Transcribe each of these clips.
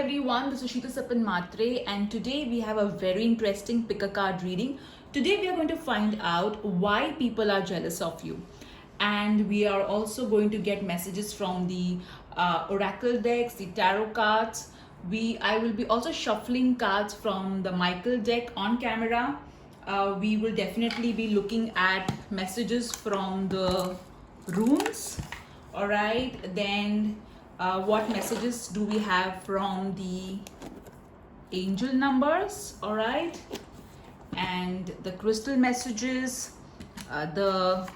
everyone, this is Sheeta Sapan Matre, and today we have a very interesting pick a card reading. Today we are going to find out why people are jealous of you, and we are also going to get messages from the oracle decks, the tarot cards. I will be also shuffling cards from the Michael deck on camera. We will definitely be looking at messages from the runes. All right, then what messages do we have from the angel numbers? All right, and the crystal messages, the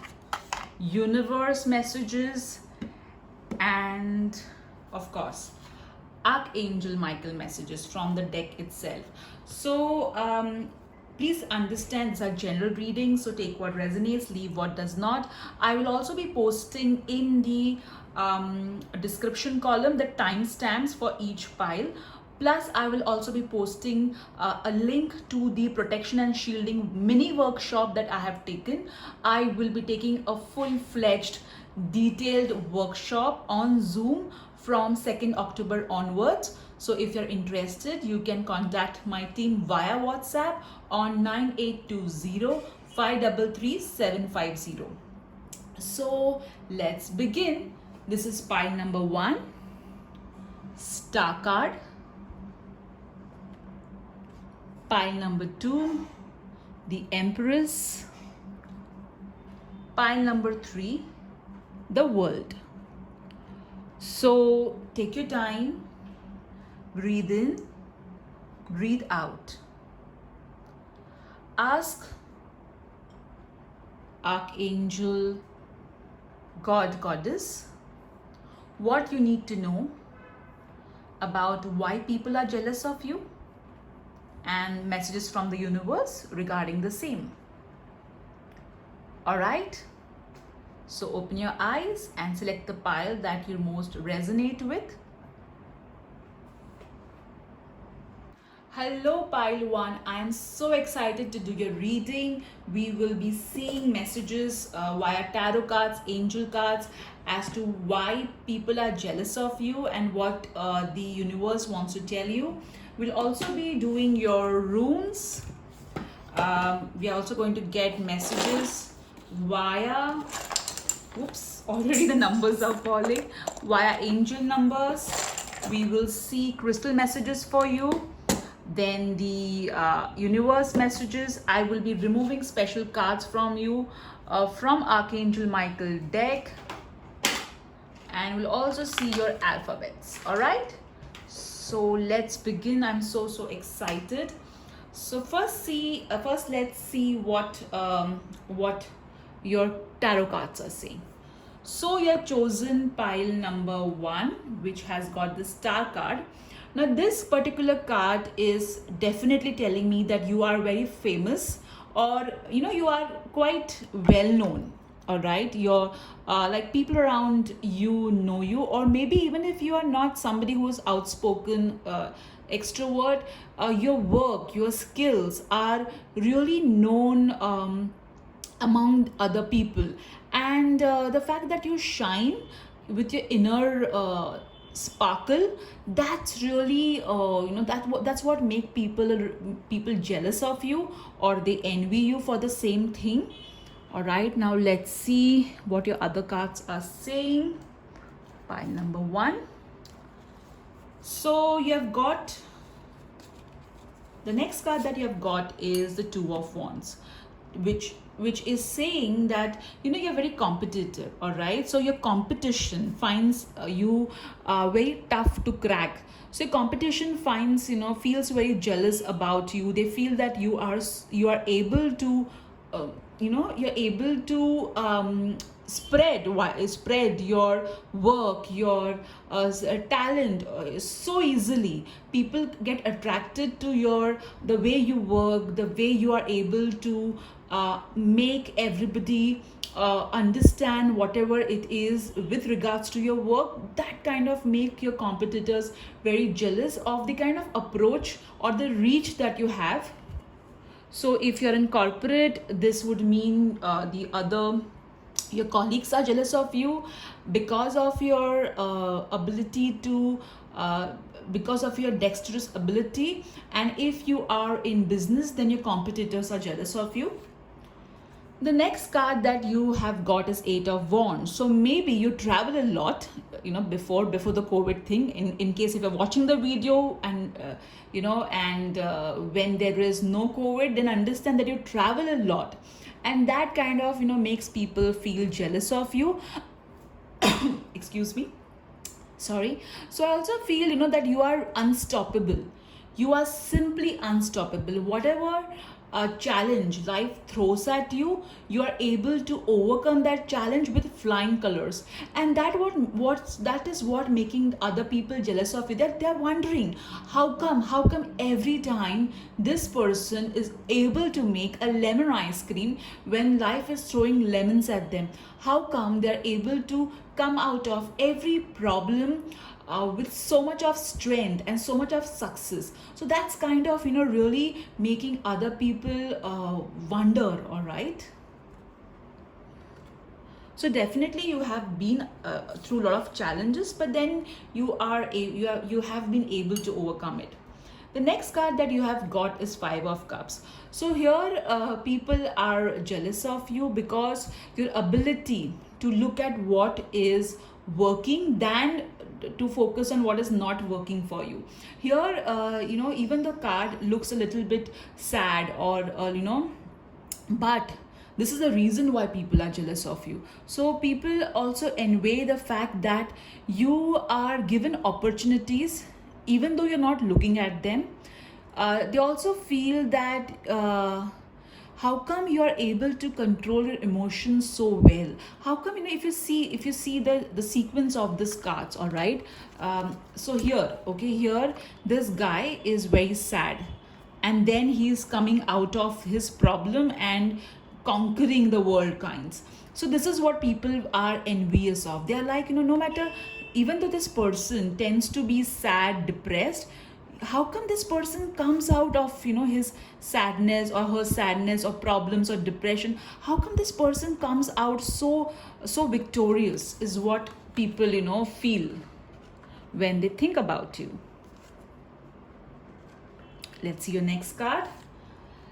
universe messages, and of course Archangel Michael messages from the deck itself. So please understand these are general readings, so take what resonates, leave what does not. I will also be posting in the description column the timestamps for each pile. Plus, I will also be posting a link to the protection and shielding mini workshop that I have taken. I will be taking a full-fledged detailed workshop on Zoom from 2nd October onwards. So if you're interested, you can contact my team via WhatsApp on 9820 533 750. So let's begin. This is pile number 1, Star card. Pile number 2, the Empress. Pile number 3, the World. So take your time, breathe in, breathe out. Ask Archangel, God, Goddess, what you need to know about why people are jealous of you, and messages from the universe regarding the same. All right, so open your eyes and select the pile that you most resonate with. Hello pile 1, I am so excited to do your reading. We will be seeing messages via tarot cards, angel cards, as to why people are jealous of you and what the universe wants to tell you. We'll also be doing your runes. We are also going to get messages via, oops, already the numbers are falling, via angel numbers. We will see crystal messages for you. Then the universe messages. I will be removing special cards from you from Archangel Michael deck, and we'll also see your alphabets. All right, so let's begin. I'm so excited. So first let's see what your tarot cards are saying. So you have chosen pile number 1, which has got the Star card. Now this particular card is definitely telling me that you are very famous, or you are quite well known. All right, you're like people around you know you, or maybe even if you are not somebody who is outspoken, extrovert, your work, your skills are really known among other people. And the fact that you shine with your inner sparkle, that's really that's what make people jealous of you, or they envy you for the same thing. All right, now let's see what your other cards are saying. Pile number 1. So you have got, the next card that you have got is the Two of Wands, which is saying that you're very competitive. All right, so your competition finds you very tough to crack. So your competition feels very jealous about you. They feel that you are able to you're able to spread your work, your talent so easily. People get attracted to the way you work, the way you are able to make everybody understand whatever it is with regards to your work. That kind of make your competitors very jealous of the kind of approach or the reach that you have. So if you're in corporate, this would mean the other Your colleagues are jealous of you because of your ability to because of your dexterous ability. And if you are in business, then your competitors are jealous of you. The next card that you have got is Eight of Wands. So maybe you travel a lot, before the COVID thing. In case if you're watching the video and when there is no COVID, then understand that you travel a lot, and that kind of makes people feel jealous of you. Excuse me, sorry. So I also feel that you are unstoppable. You are simply unstoppable. Whatever challenge life throws at you, you are able to overcome that challenge with flying colors. And that is what making other people jealous of you. That they're wondering how come every time this person is able to make a lemon ice cream when life is throwing lemons at them. How come they're able to come out of every problem with so much of strength and so much of success. So that's kind of really making other people wonder. All right, so definitely you have been through a lot of challenges, but then you have been able to overcome it. The next card that you have got is Five of Cups. So here people are jealous of you because your ability to look at what is working than to focus on what is not working for you. Here even the card looks a little bit sad, or but this is the reason why people are jealous of you. So people also envy the fact that you are given opportunities even though you're not looking at them. They also feel that how come you are able to control your emotions so well? How come if you see the sequence of these cards, all right? So here this guy is very sad, and then he's coming out of his problem and conquering the world kinds. So this is what people are envious of. They are like, no matter, even though this person tends to be sad, depressed, how come this person comes out of his sadness or her sadness or problems or depression? How come this person comes out so victorious, is what people feel when they think about you. Let's see your next card.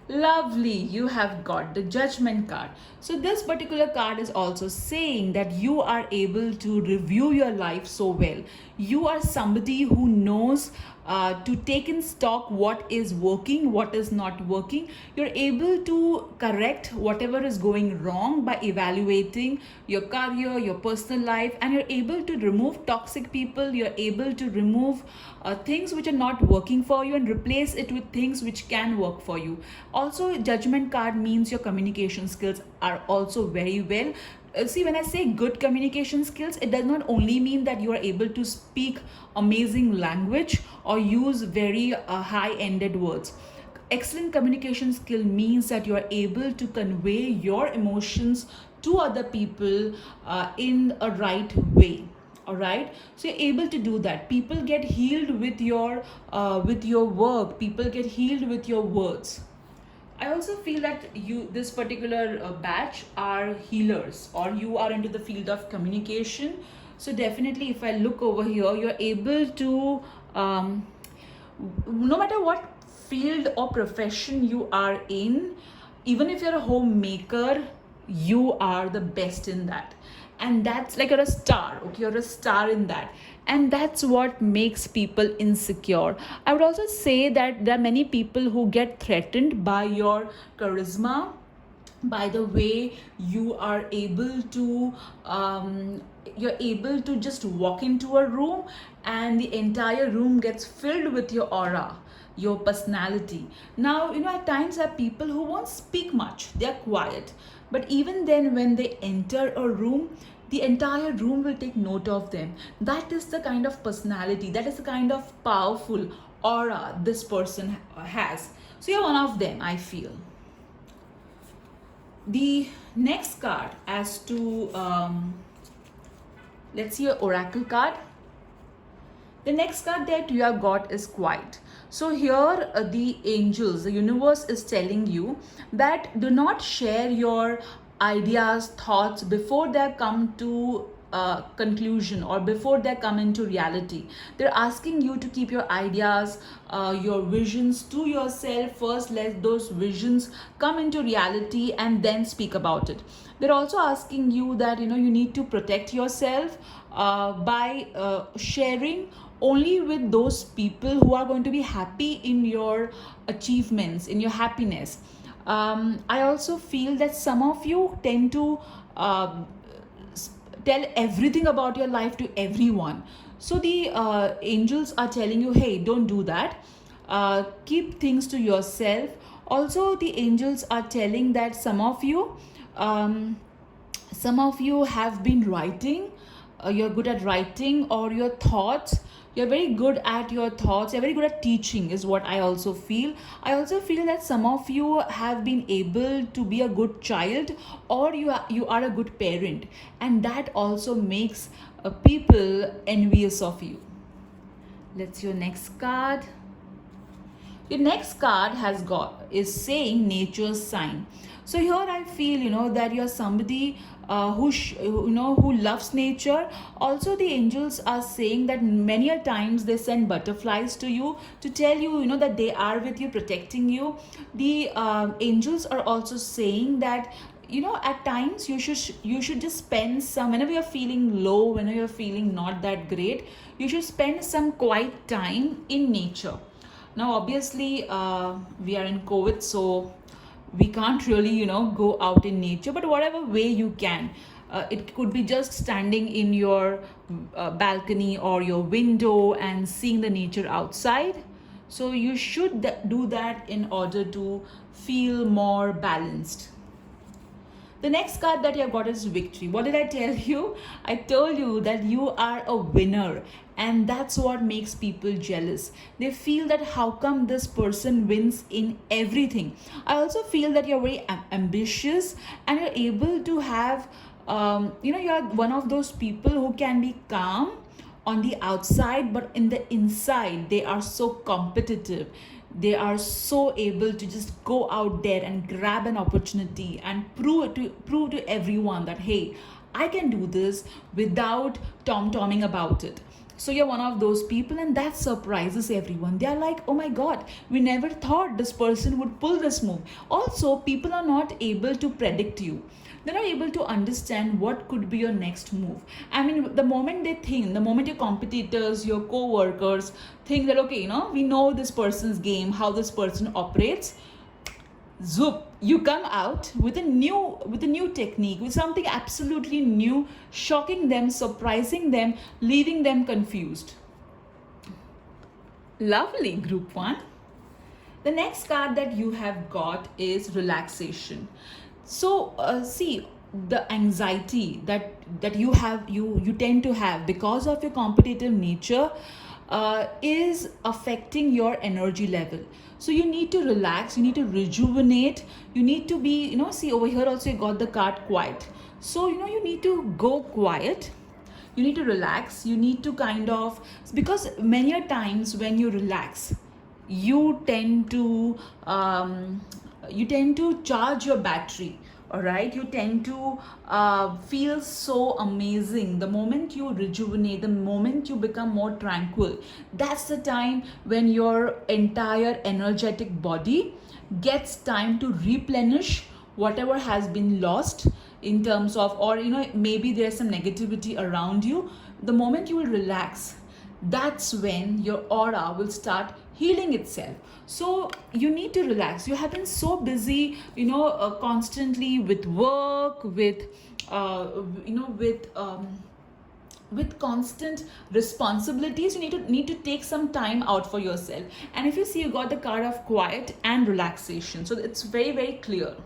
Lovely, you have got the Judgment card. So this particular card is also saying that you are able to review your life so well. You are somebody who knows to take in stock what is working, what is not working. You're able to correct whatever is going wrong by evaluating your career, your personal life, and you're able to remove toxic people. You're able to remove things which are not working for you and replace it with things which can work for you. Also, Judgment card means your communication skills are also very well. See, when I say good communication skills, it does not only mean that you are able to speak amazing language or use very high-ended words. Excellent communication skill means that you are able to convey your emotions to other people in a right way. All right, so you're able to do that. People get healed with your work. People get healed with your words. I also feel that this particular batch are healers, or you are into the field of communication. So definitely, if I look over here, you're able to, no matter what field or profession you are in, even if you're a homemaker, you are the best in that. And that's like you're a star, okay? You're a star in that. And that's what makes people insecure. I would also say that there are many people who get threatened by your charisma, by the way you are able to you're able to just walk into a room and the entire room gets filled with your aura, your personality. Now at times there are people who won't speak much, they're quiet, but even then when they enter a room, the entire room will take note of them. That is the kind of personality, that is the kind of powerful aura this person has. So you're one of them, I feel. The next card as to let's see your oracle card. The next card that you have got is Quiet. So here the angels, the universe is telling you that do not share your ideas, thoughts before they come to conclusion or before they come into reality. They're asking you to keep your ideas, your visions to yourself first. Let those visions come into reality and then speak about it. They're also asking you that you need to protect yourself by sharing only with those people who are going to be happy in your achievements, in your happiness. I also feel that some of you tend to tell everything about your life to everyone. So the angels are telling you, hey, don't do that. Keep things to yourself. Also, the angels are telling that um, some of you have been writing, you're good at writing, or your thoughts, you're very good at your thoughts, you're very good at teaching, is what I also feel. I also feel that some of you have been able to be a good child, or you are a good parent, and that also makes people envious of you. Let's see your next card. Your next card has got is saying nature's sign. So here I feel that you're somebody who loves nature. Also, the angels are saying that many a times they send butterflies to you to tell you that they are with you, protecting you. The angels are also saying that at times you should just spend some, whenever you're feeling low, whenever you're feeling not that great, you should spend some quiet time in nature. Now, obviously, we are in COVID, so we can't really, go out in nature, but whatever way you can. It could be just standing in your balcony or your window and seeing the nature outside. So you should do that in order to feel more balanced. The next card that you have got is victory. What did I tell you? I told you that you are a winner, and that's what makes people jealous. They feel that how come this person wins in everything. I also feel that you're very ambitious, and you're able to have you're one of those people who can be calm on the outside, but in the inside they are so competitive. They are so able to just go out there and grab an opportunity and prove to everyone that, hey, I can do this without tom-tomming about it. So you're one of those people, and that surprises everyone. They are like, oh my god, we never thought this person would pull this move. Also, people are not able to predict you. They're not able to understand what could be your next move. I mean, the moment your competitors, your co-workers think that, okay, we know this person's game, how this person operates, zoop, you come out with a new technique, with something absolutely new, shocking them, surprising them, leaving them confused. Lovely, group 1. The next card that you have got is relaxation. So see, the anxiety that you tend to have because of your competitive nature is affecting your energy level. So you need to relax, you need to rejuvenate, you need to be, see over here also you got the card quiet. So you need to go quiet, you need to relax, you need to kind of, because many a times when you relax, you tend to charge your battery. All right, you tend to feel so amazing the moment you rejuvenate, the moment you become more tranquil. That's the time when your entire energetic body gets time to replenish whatever has been lost in terms of, or maybe there's some negativity around you. The moment you will relax, that's when your aura will start healing itself. So you need to relax. You have been so busy, constantly with work, with with constant responsibilities. You need to take some time out for yourself. And if you see, you got the card of quiet and relaxation, so it's very, very clear.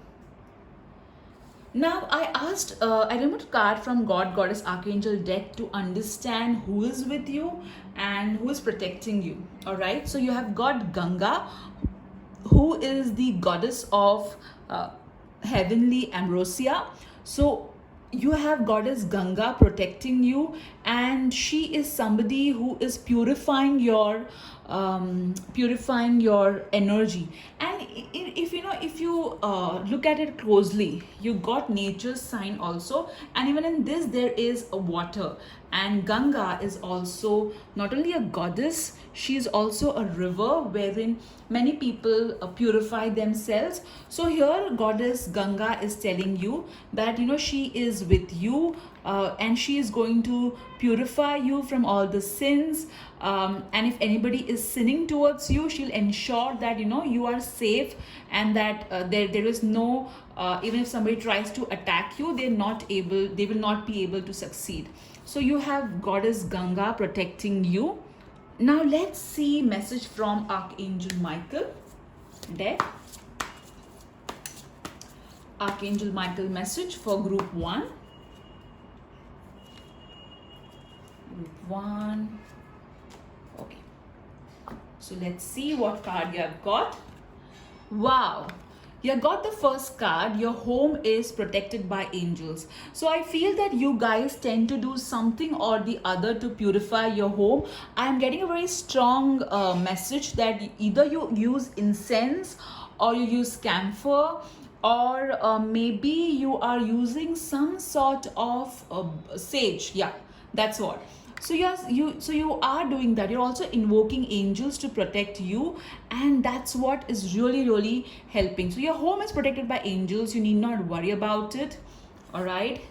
Now, I removed a card from God, Goddess, Archangel deck to understand who is with you and who is protecting you. All right. So you have got Ganga, who is the goddess of heavenly ambrosia. So you have goddess Ganga protecting you, and she is somebody who is purifying your energy. And if you know, if you look at it closely, you got nature's sign also, and even in this there is a water. And Ganga is also not only a goddess, she is also a river wherein many people purify themselves. So here goddess Ganga is telling you that she is with you, and she is going to purify you from all the sins, and if anybody is sinning towards you, she'll ensure that you are safe, and that there is no even if somebody tries to attack you, they will not be able to succeed. So you have goddess Ganga protecting you. Now let's see message from Archangel Michael deck. Archangel Michael message for group 1. Group 1. Okay. So let's see what card you have got. Wow. You got the first card. Your home is protected by angels. So I feel that you guys tend to do something or the other to purify your home. I'm getting a very strong message that either you use incense, or you use camphor, or maybe you are using some sort of sage. Yeah, that's what. So yes, you are doing that. You're also invoking angels to protect you, and that's what is really helping. So your home is protected by angels. You need not worry about it. All right.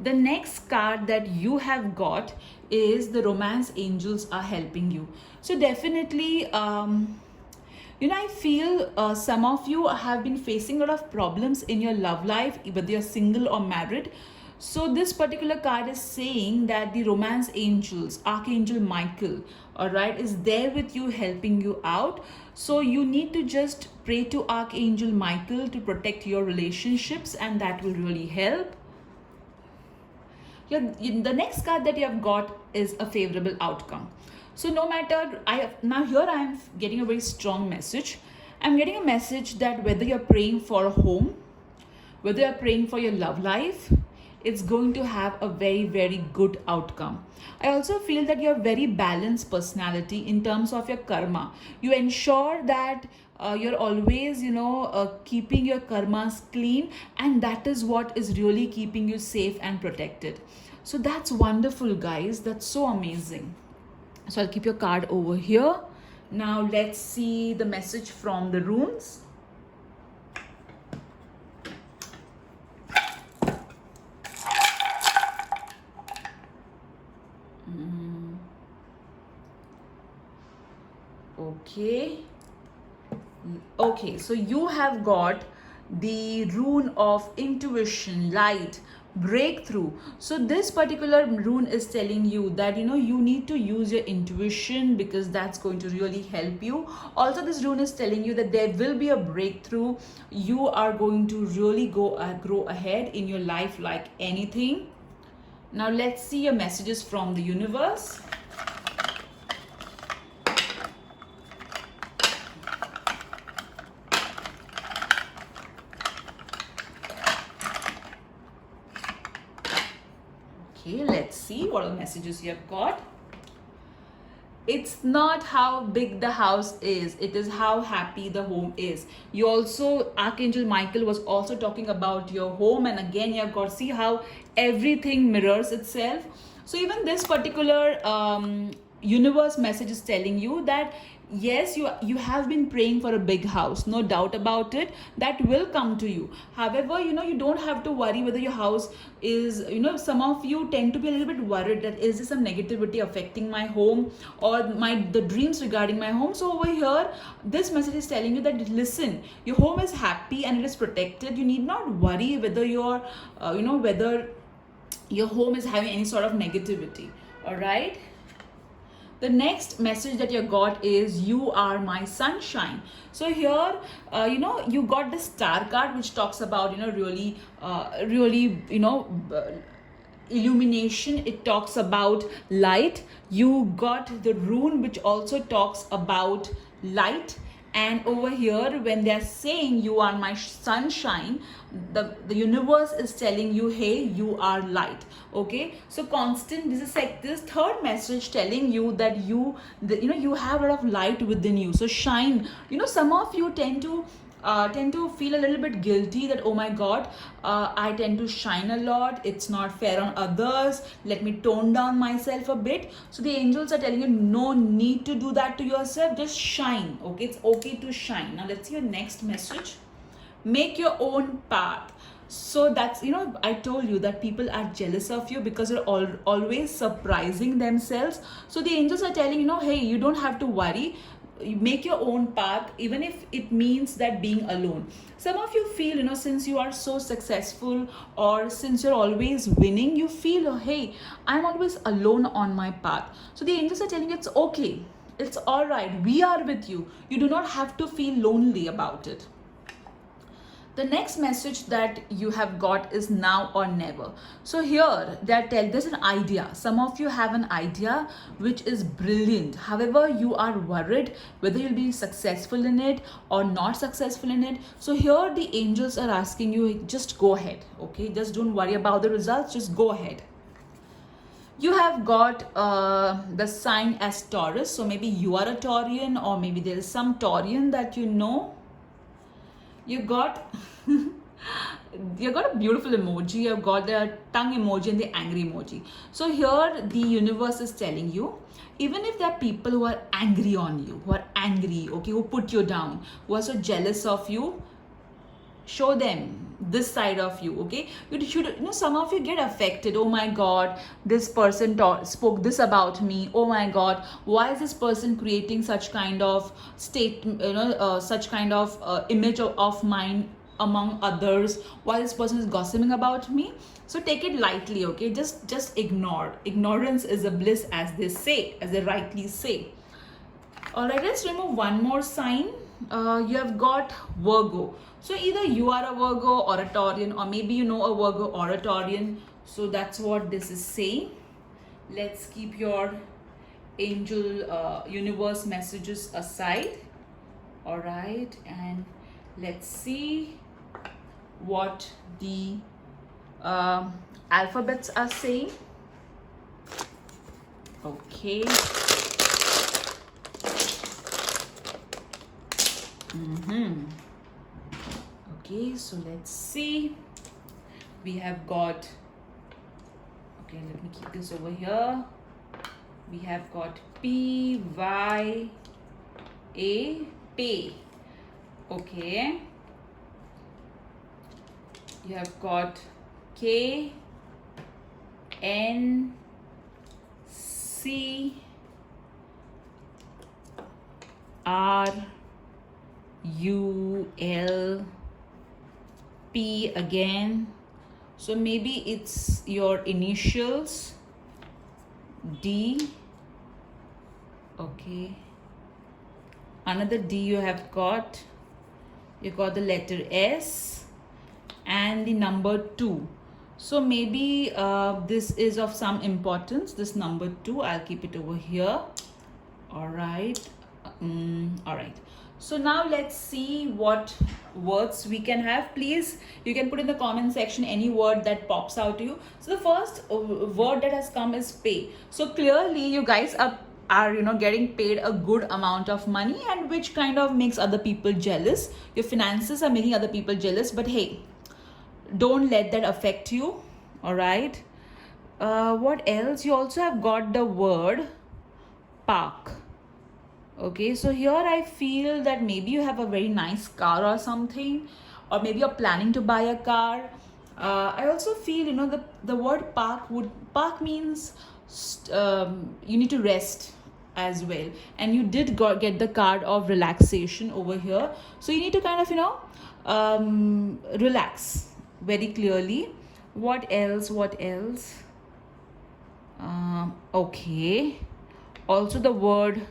The next card that you have got is the romance angels are helping you. So definitely, I feel some of you have been facing a lot of problems in your love life, whether you're single or married. So this particular card is saying that the romance angels, Archangel Michael, all right, is there with you, helping you out. So you need to just pray to Archangel Michael to protect your relationships, and that will really help. The next card that you have got is a favorable outcome. So no matter, now here I am getting a very strong message. I'm getting a message that whether you're praying for a home, whether you're praying for your love life, it's going to have a very good outcome. I also feel that you have very balanced personality in terms of your karma. You ensure that you're always keeping your karmas clean, and that is what is really keeping you safe and protected. So that's wonderful, guys. That's so amazing. So I'll keep your card over here. Now let's see the message from the runes. Okay, so you have got the rune of intuition, light, breakthrough. So this particular rune is telling you that you need to use your intuition, because that's going to really help you. Also, this rune is telling you that there will be a breakthrough. You are going to really grow ahead in your life like anything. Now let's see your messages from the universe. Okay, let's see what are the messages you have got. It's not how big the house is, it is how happy the home is. You also, Archangel Michael was also talking about your home, and again you have got to see how everything mirrors itself. So even this particular universe message is telling you that yes, you have been praying for a big house, no doubt about it. That will come to you. However, you don't have to worry whether your house is, some of you tend to be a little bit worried that is there some negativity affecting my home, or the dreams regarding my home. So over here, this message is telling you that listen, your home is happy and it is protected. You need not worry whether whether your home is having any sort of negativity. All right. The next message that you got is you are my sunshine. So here, you got the star card, which talks about, really, illumination. It talks about light. You got the rune, which also talks about light. And over here, when they're saying you are my sunshine, the universe is telling you, hey, you are light. Okay, so constant, this is like this third message telling you that you have a lot of light within you. So shine. Some of you tend to feel a little bit guilty that, oh my god, I tend to shine a lot, it's not fair on others, let me tone down myself a bit. So the angels are telling you, no need to do that to yourself, just shine. Okay, it's okay to shine. Now let's see your next message. Make your own path. So that's, I told you that people are jealous of you because you're always surprising themselves. So the angels are telling hey, you don't have to worry. You make your own path, even if it means that being alone. Some of you feel, since you are so successful, or since you're always winning, you feel, hey, I'm always alone on my path. So the angels are telling you, it's okay, it's all right, we are with you. You do not have to feel lonely about it. The next message that you have got is now or never. So here there's an idea. Some of you have an idea which is brilliant. However, you are worried whether you'll be successful in it or not successful in it. So here the angels are asking you, just go ahead. Okay, just don't worry about the results, just go ahead. You have got the sign as Taurus. So maybe you are a Taurian, or maybe there is some Taurian that you know. You got a beautiful emoji. You've got the tongue emoji and the angry emoji. So here the universe is telling you, even if there are people who are angry on you, who are angry, okay, who put you down, who are so jealous of you, show them this side of you. Okay, you should, some of you get affected. Oh my god, this person spoke this about me. Oh my god, why is this person creating such kind of state, such kind of image of mine among others? Why this person is gossiping about me? So take it lightly. Okay, just ignore. Ignorance is a bliss, as they say, as they rightly say. All right, let's remove one more sign. You have got Virgo. So either you are a Virgo or a Taurian, or maybe you know a Virgo or a Taurian. So that's what this is saying. Let's keep your angel universe messages aside. All right, and let's see what the alphabets are saying. Okay. Okay, so let's see. We have got, okay, let me keep this over here. We have got P, Y, A, Pay. Okay. You have got K, N, C, R, U, L, P again. So maybe it's your initials. D. Okay. Another D you have got. You got the letter S and the number 2. So maybe this is of some importance. This number 2, I'll keep it over here. All right. All right. So now let's see what words we can have. Please, you can put in the comment section any word that pops out to you. So the first word that has come is pay. So clearly you guys are getting paid a good amount of money, and which kind of makes other people jealous. Your finances are making other people jealous, but hey, don't let that affect you. All right. What else? You also have got the word park. Okay, so here I feel that maybe you have a very nice car or something, or maybe you're planning to buy a car. I also feel, the word park means you need to rest as well, and you did get the card of relaxation over here. So you need to kind of relax very clearly. What else? Okay, also the word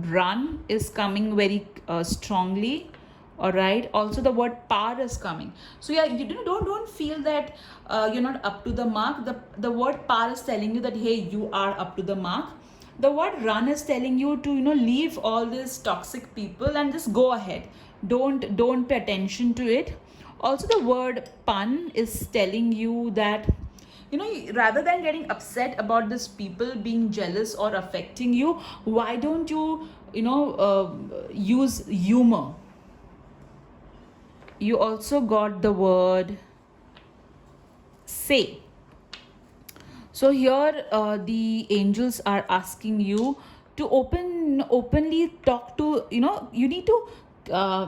run is coming very strongly. All right, also the word par is coming. So yeah, you don't feel that you're not up to the mark. The word par is telling you that hey, you are up to the mark. The word run is telling you to, leave all these toxic people and just go ahead. Don't pay attention to it. Also, the word pun is telling you that, rather than getting upset about this people being jealous or affecting you, why don't you, use humor. You also got the word say. So here the angels are asking you to openly talk to, you need to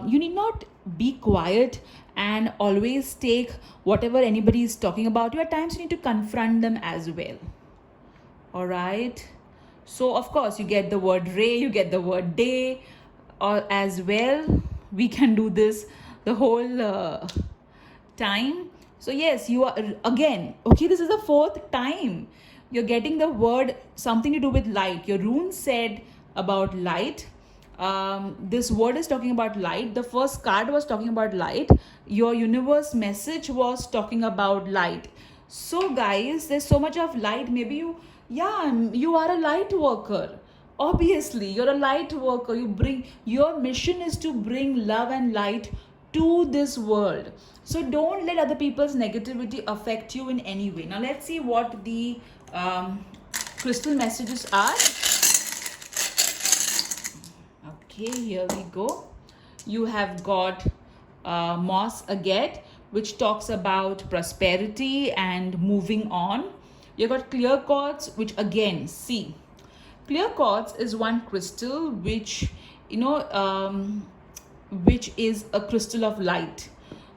you need not be quiet and always take whatever anybody is talking about you. At times you need to confront them as well. All right. So of course you get the word ray, you get the word day, or as well. We can do this the whole time. So yes, you are again, okay, this is the fourth time you're getting the word something to do with light. Your rune said about light. This word is talking about light. The first card was talking about light. Your universe message was talking about light. So guys, there's so much of light. Maybe you are a light worker. Obviously you're a light worker. Your mission is to bring love and light to this world. So don't let other people's negativity affect you in any way. Now let's see what the crystal messages are. Okay, here we go. You have got Moss Agate, which talks about prosperity and moving on. You got clear quartz, which again, see, clear quartz is one crystal which, which is a crystal of light.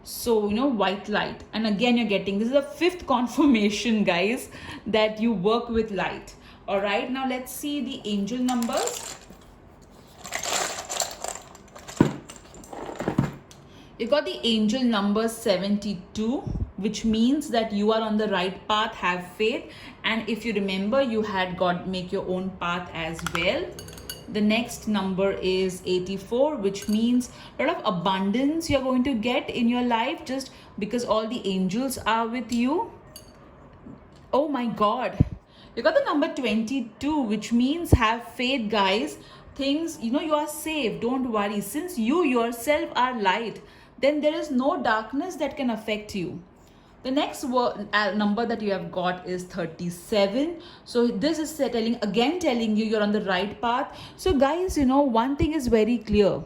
So, white light. And again, you're getting, this is the fifth confirmation, guys, that you work with light. All right, now let's see the angel numbers. You got the angel number 72, which means that you are on the right path. Have faith. And if you remember, you had got make your own path as well. The next number is 84, which means a lot of abundance you're going to get in your life just because all the angels are with you. Oh my God. You got the number 22, which means have faith, guys. Things, you are safe. Don't worry. Since you yourself are light, then there is no darkness that can affect you. The next number that you have got is 37. So this is telling you you're on the right path. So guys, one thing is very clear,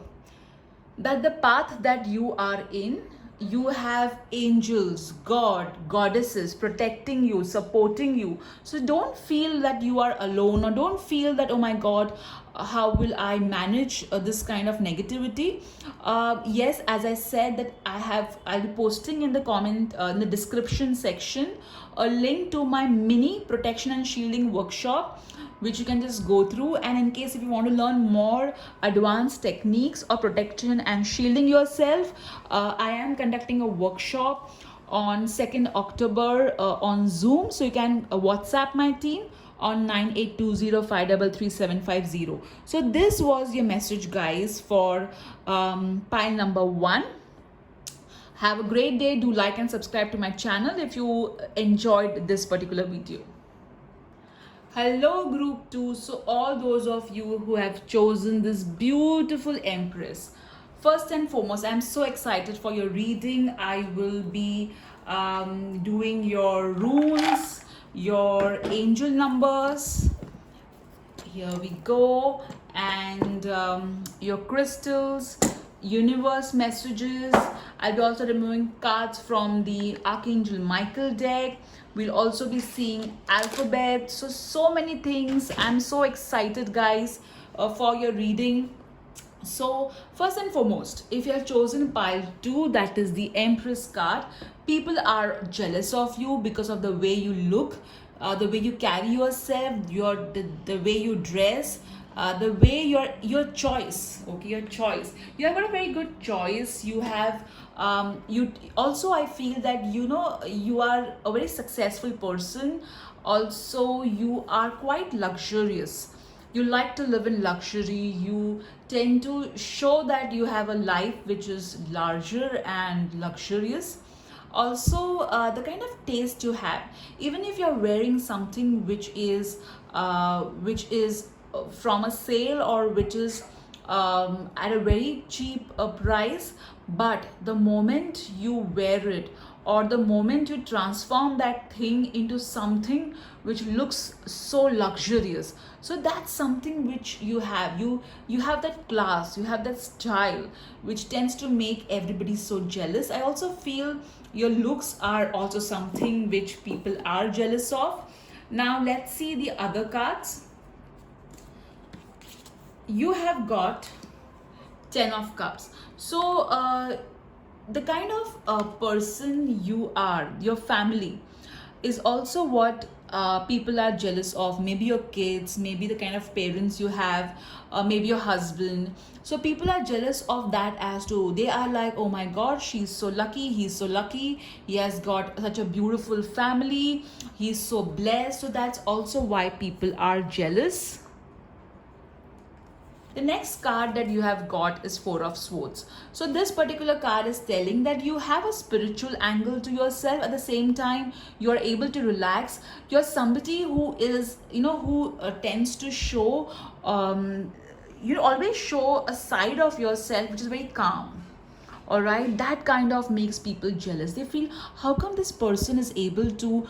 that the path that you are in, you have angels, God, goddesses protecting you, supporting you. So don't feel that you are alone, or don't feel that, oh my God, how will I manage this kind of negativity. Yes, as I said, that I'll be posting in the comment in the description section a link to my mini protection and shielding workshop, which you can just go through. And in case if you want to learn more advanced techniques of protection and shielding yourself, I am conducting a workshop on 2nd October on Zoom. So you can WhatsApp my team on 9820533750. So this was your message, guys, for pile number 1. Have a great day. Do like and subscribe to my channel if you enjoyed this particular video. Hello group 2. So all those of you who have chosen this beautiful Empress, first and foremost, I'm so excited for your reading. I will be doing your runes, your angel numbers. Here we go. And your crystals, universe messages. I'll be also removing cards from the Archangel Michael deck. We'll also be seeing alphabet. So many things. I'm so excited, guys, for your reading. So first and foremost, if you have chosen pile 2, that is the Empress card, people are jealous of you because of the way you look, the way you carry yourself, the way you dress, the way your choice. Okay, your choice. You have got a very good choice. You have you also, I feel that you are a very successful person. Also, you are quite luxurious. You like to live in luxury. You tend to show that you have a life which is larger and luxurious. Also, the kind of taste you have, even if you're wearing something which is from a sale, or which is at a very cheap price, but the moment you wear it, or the moment you transform that thing into something which looks so luxurious, so that's something which you have that class, you have that style, which tends to make everybody so jealous. I also feel your looks are also something which people are jealous of. Now let's see the other cards. You have got 10 of cups. So the kind of person you are, your family is also what people are jealous of. Maybe your kids, maybe the kind of parents you have, maybe your husband. So people are jealous of that, as to they are like, oh my god, she's so lucky, he's so lucky, he has got such a beautiful family, he's so blessed. So that's also why people are jealous. The next card that you have got is Four of Swords. So this particular card is telling that you have a spiritual angle to yourself. At the same time, you are able to relax. You're somebody who is, who tends to show, you always show a side of yourself which is very calm. All right, that kind of makes people jealous. They feel, how come this person is able to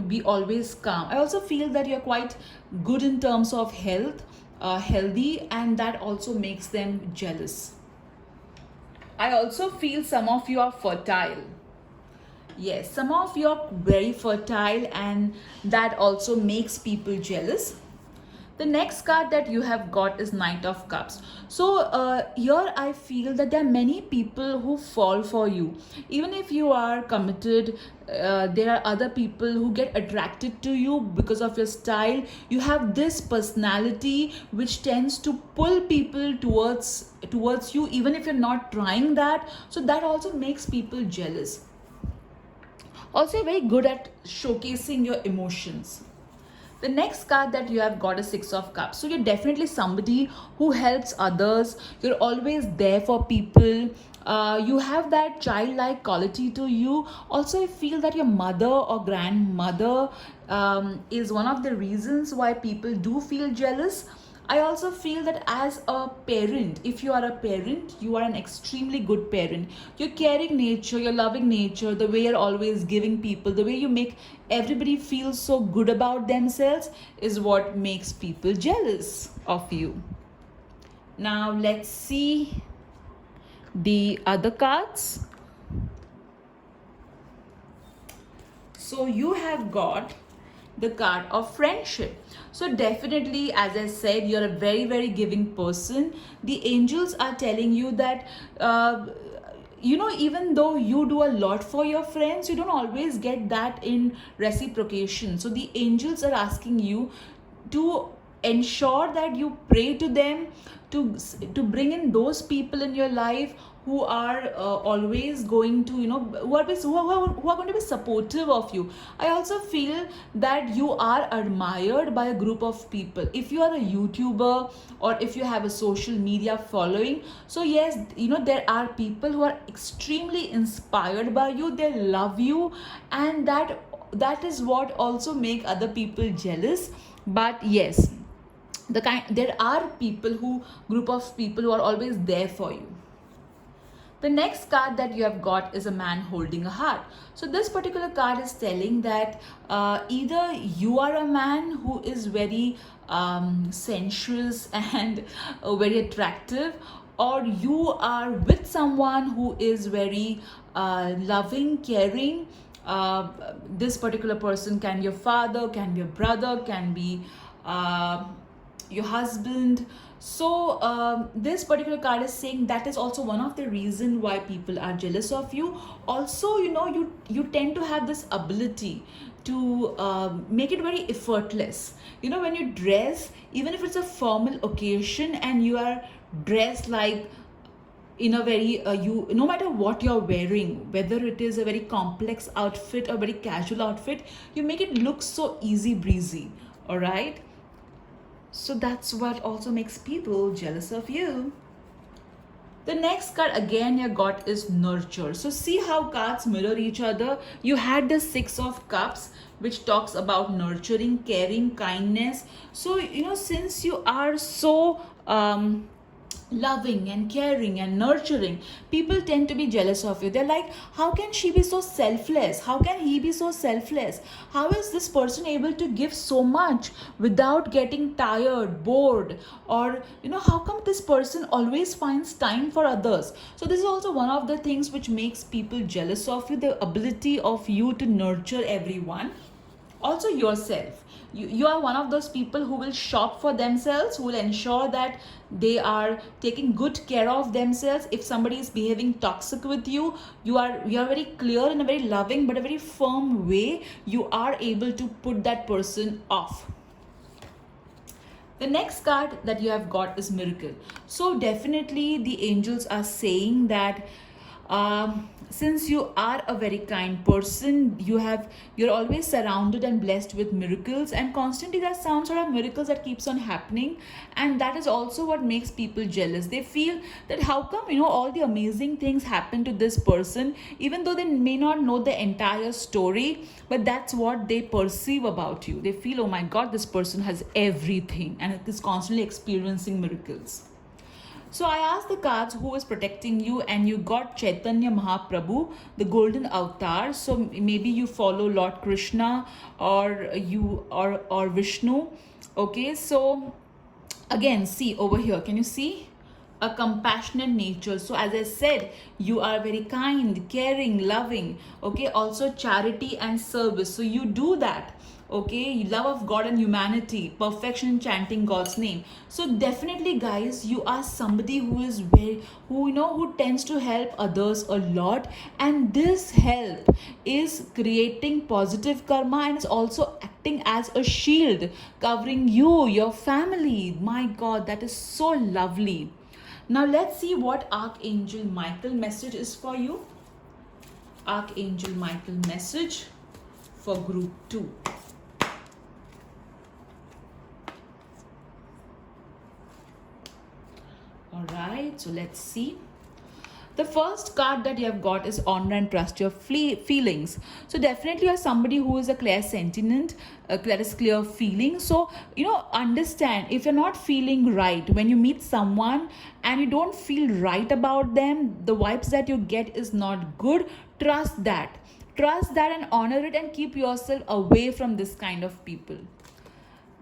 be always calm? I also feel that you're quite good in terms of healthy, and that also makes them jealous. I also feel some of you are fertile. Yes, some of you are very fertile, and that also makes people jealous. The next card that you have got is Knight of Cups. So here I feel that there are many people who fall for you. Even if you are committed, there are other people who get attracted to you because of your style. You have this personality which tends to pull people towards you, even if you're not trying that. So that also makes people jealous. Also, you're very good at showcasing your emotions. The next card that you have got is Six of Cups. So you're definitely somebody who helps others. You're always there for people. You have that childlike quality to you. Also, I feel that your mother or grandmother is one of the reasons why people do feel jealous. I also feel that as a parent, if you are a parent, you are an extremely good parent. Your caring nature, your loving nature, the way you're always giving people, the way you make everybody feel so good about themselves is what makes people jealous of you. Now let's see the other cards. So you have got the card of Friendship. So definitely, as I said, you're a very, very giving person. The angels are telling you that even though you do a lot for your friends, you don't always get that in reciprocation. So the angels are asking you to ensure that you pray to them, to bring in those people in your life who are always going to, who are going to be supportive of you. I also feel that you are admired by a group of people. If you are a YouTuber, or if you have a social media following, so yes, there are people who are extremely inspired by you. They love you, and that is what also make other people jealous. But yes, there are group of people who are always there for you. The next card that you have got is a man holding a heart. So this particular card is telling that either you are a man who is very sensuous and very attractive, or you are with someone who is very loving, caring. This particular person can be your father, can be your brother, can be your husband. So this particular card is saying that is also one of the reason why people are jealous of you. Also, you tend to have this ability to make it very effortless. When you dress, even if it's a formal occasion and you are dressed like in a very no matter what you're wearing, whether it is a very complex outfit or very casual outfit, you make it look so easy breezy. All right, so that's what also makes people jealous of you. The next card again you got is nurture. So see how cards mirror each other. You had the Six of Cups, which talks about nurturing, caring, kindness. So since you are so loving and caring and nurturing, people tend to be jealous of you. They're like, how can she be so selfless? How can he be so selfless? How is this person able to give so much without getting tired, bored? Or how come this person always finds time for others? So this is also one of the things which makes people jealous of you, the ability of you to nurture everyone. Also yourself, you are one of those people who will shop for themselves, who will ensure that they are taking good care of themselves. If somebody is behaving toxic with you, you are very clear in a very loving but a very firm way, you are able to put that person off. The next card that you have got is miracle. So definitely the angels are saying that since you are a very kind person, you're always surrounded and blessed with miracles, and constantly there's some sort of miracles that keeps on happening, and that is also what makes people jealous. They feel that how come all the amazing things happen to this person, even though they may not know the entire story, but that's what they perceive about you. They feel, oh my god, this person has everything and is constantly experiencing miracles. So I asked the cards who is protecting you, and you got Chaitanya Mahaprabhu, the golden avatar. So maybe you follow Lord Krishna or Vishnu. Okay, so again, see over here, can you see? A compassionate nature. So as I said, you are very kind, caring, loving. Okay, also charity and service. So you do that. Okay, love of God and humanity, perfection in chanting God's name. So definitely guys, you are somebody who tends to help others a lot, and this help is creating positive karma and is also acting as a shield covering you, your family. My god, that is so lovely. Now let's see what Archangel Michael message is for you. Archangel Michael message for group 2. Alright, so let's see. The first card that you have got is honor and trust your feelings. So definitely you're somebody who is a clairsentient, that is clear feeling. So understand, if you're not feeling right when you meet someone and you don't feel right about them, the vibes that you get is not good. Trust that and honor it, and keep yourself away from this kind of people.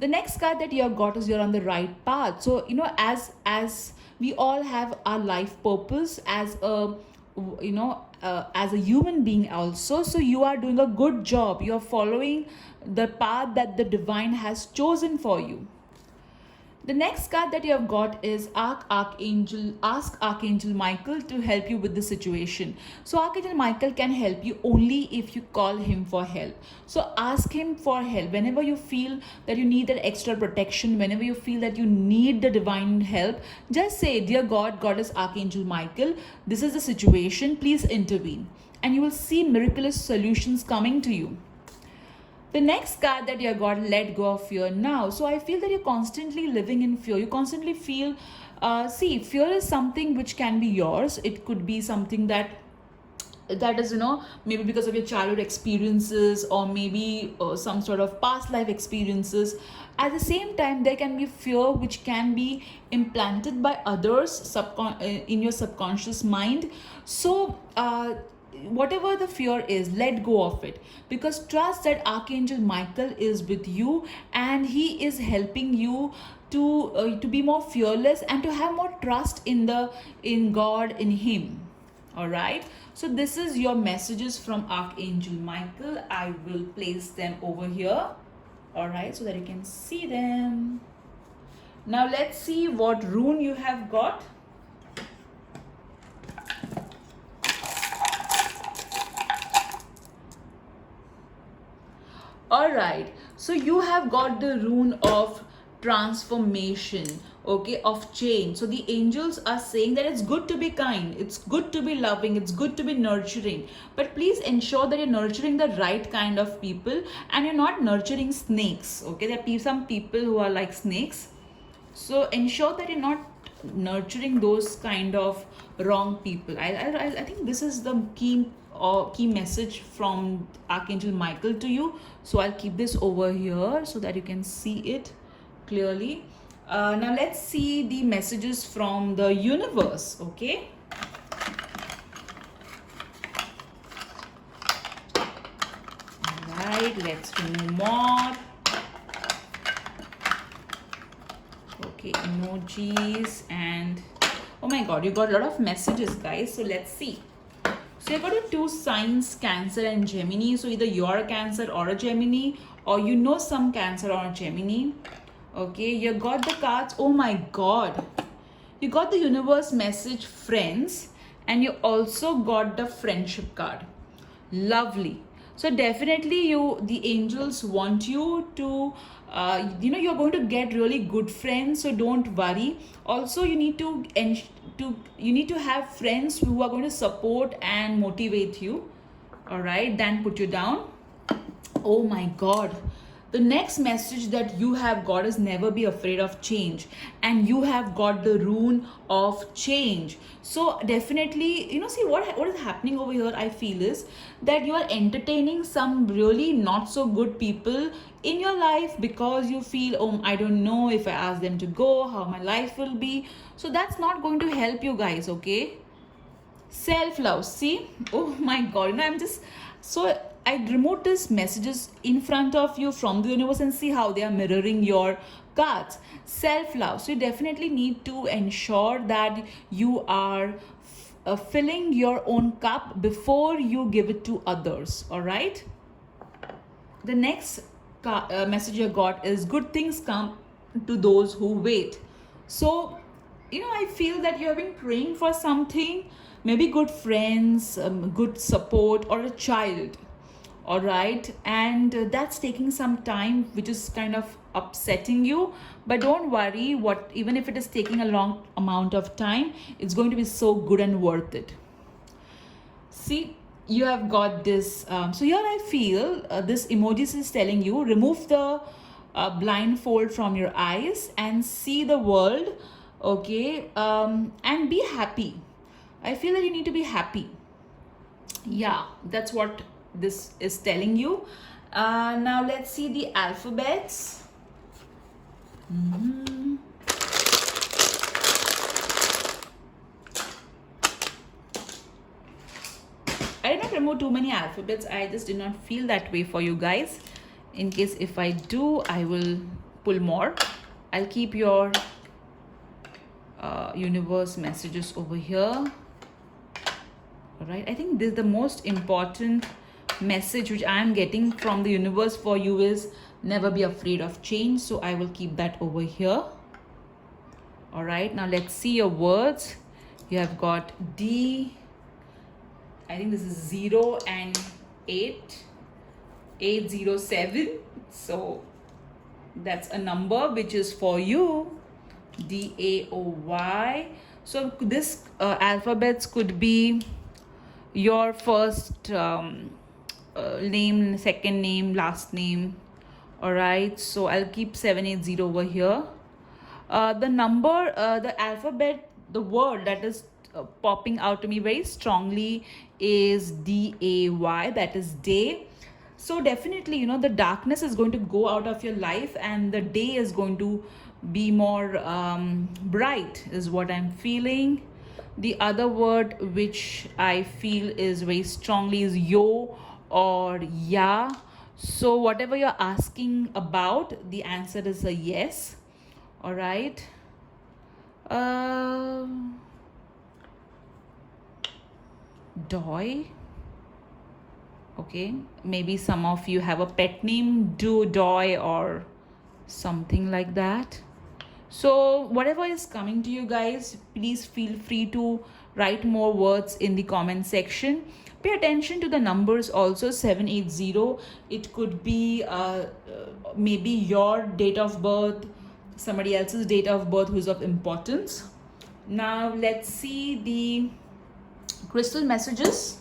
The next card that you have got is you're on the right path. So as we all have our life purpose as a as a human being also. So you are doing a good job. You're following the path that the divine has chosen for you. The next card that you have got is ask Archangel Michael to help you with the situation. So Archangel Michael can help you only if you call him for help. So ask him for help whenever you feel that you need that extra protection, whenever you feel that you need the divine help. Just say, dear God, Goddess Archangel Michael, this is the situation, please intervene, and you will see miraculous solutions coming to you. The next card that you got, let go of fear now. So I feel that you're constantly living in fear. You constantly feel, fear is something which can be yours. It could be something that is maybe because of your childhood experiences, or maybe some sort of past life experiences. At the same time, there can be fear which can be implanted by others in your subconscious mind. So whatever the fear is, let go of it, because trust that Archangel Michael is with you, and he is helping you to be more fearless and to have more trust in God, in him. All right, so this is your messages from Archangel Michael. I will place them over here, all right, so that you can see them. Now let's see what rune you have got. Alright, so you have got the rune of transformation, okay, of change. So the angels are saying that it's good to be kind, it's good to be loving, it's good to be nurturing, but please ensure that you're nurturing the right kind of people and you're not nurturing snakes. Okay, there are some people who are like snakes, so ensure that you're not nurturing those kind of wrong people. I think this is the key message from Archangel Michael to you. So I'll keep this over here so that you can see it clearly. Now let's see the messages from the universe. Okay. Right, let's remove more. Okay, emojis, and oh my god, you got a lot of messages, guys. So let's see. So you got the two signs, Cancer and Gemini. So either you're a Cancer or a Gemini, or you know some Cancer or a Gemini. Okay, you got the cards. Oh my god, you got the universe message, friends, and you also got the friendship card. Lovely. So definitely the angels want you to you're going to get really good friends, so don't worry. Also, you need to have friends who are going to support and motivate you, all right, then put you down. Oh my god, the next message that you have got is never be afraid of change, and you have got the rune of change. So definitely, see what is happening over here, I feel, is that you are entertaining some really not so good people in your life because you feel, oh, I don't know if I ask them to go, how my life will be. So that's not going to help you guys. Okay, self-love. See, oh my god, I'm just so I removed these messages in front of you from the universe and see how they are mirroring your cards. Self-love. So you definitely need to ensure that you are filling your own cup before you give it to others. All right. The next message I got is good things come to those who wait. So, I feel that you have been praying for something, maybe good friends, good support, or a child. All right, and that's taking some time, which is kind of upsetting you, but don't worry, even if it is taking a long amount of time, it's going to be so good and worth it. See, you have got this. So here I feel this emojis is telling you, remove the blindfold from your eyes and see the world. Okay, and be happy. I feel that you need to be happy. Yeah, that's what this is telling you. Now let's see the alphabets. I did not remove too many alphabets. I just did not feel that way for you guys. In case if I do, I will pull more. I'll keep your universe messages over here. All right, I think this is the most important message which I am getting from the universe for you is never be afraid of change. So I will keep that over here. All right, now let's see your words. You have got D. I think this is 0 and 807. So that's a number which is for you. DAOY. So this alphabets could be your first name, second name, last name. All right, so I'll keep 780 over here. The number, the alphabet, the word that is popping out to me very strongly is DAY, that is day. So definitely, the darkness is going to go out of your life and the day is going to be more bright, is what I'm feeling. The other word which I feel is very strongly is yo or ya. So whatever you're asking about, the answer is a yes. All right. Doy. Okay, maybe some of you have a pet name, Doy or something like that. So whatever is coming to you guys, please feel free to write more words in the comment section. Pay attention to the numbers also. 780, it could be maybe your date of birth, somebody else's date of birth who's of importance. Now let's see the crystal messages.